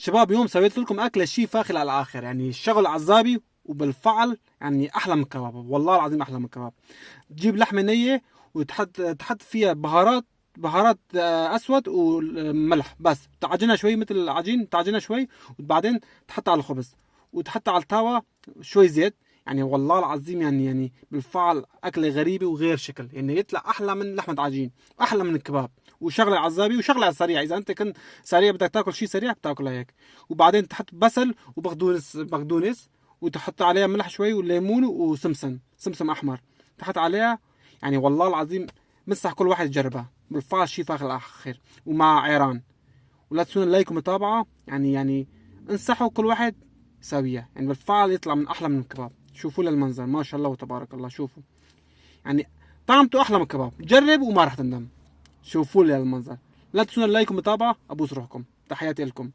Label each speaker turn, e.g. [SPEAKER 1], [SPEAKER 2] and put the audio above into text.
[SPEAKER 1] شباب اليوم سويت لكم اكله شيء فاخر على الاخر، يعني الشغل عزابي وبالفعل يعني احلى من الكباب، والله العظيم احلى من الكباب. تجيب لحمه نيه تحط فيها بهارات اسود وملح بس، تعجنها شوي مثل العجين، تعجنها شوي وبعدين تحطها على الخبز وتحط على التاوة شوي زيت. يعني والله العظيم يعني بالفعل أكلة غريبة وغير شكل، يعني يطلع أحلى من لحمة عجين، أحلى من الكباب، وشغلة عزابي وشغلة على السريع. إذا أنت كنت سريع بدك تاكل شيء سريع بتاكله هيك. وبعدين تحط بصل وبقدونس وتحط عليها ملح شوي وليمون سمسم أحمر تحط عليها. يعني والله العظيم مسح كل واحد يجربها، بالفعل شيء فاخر الآخر ومع عيران. ولا تنسون اللايك ومتابعة، يعني انصحوا كل واحد يساويها، يعني بالفعل يطلع من أحلى من الكباب. شوفوا للمنظر ما شاء الله وتبارك الله، شوفوا يعني طعمته أحلى من الكباب. جرب وما راح تندم. شوفوا لي المنظر. لا تنسون اللايك ومتابعة، أبوس روحكم، تحياتي لكم.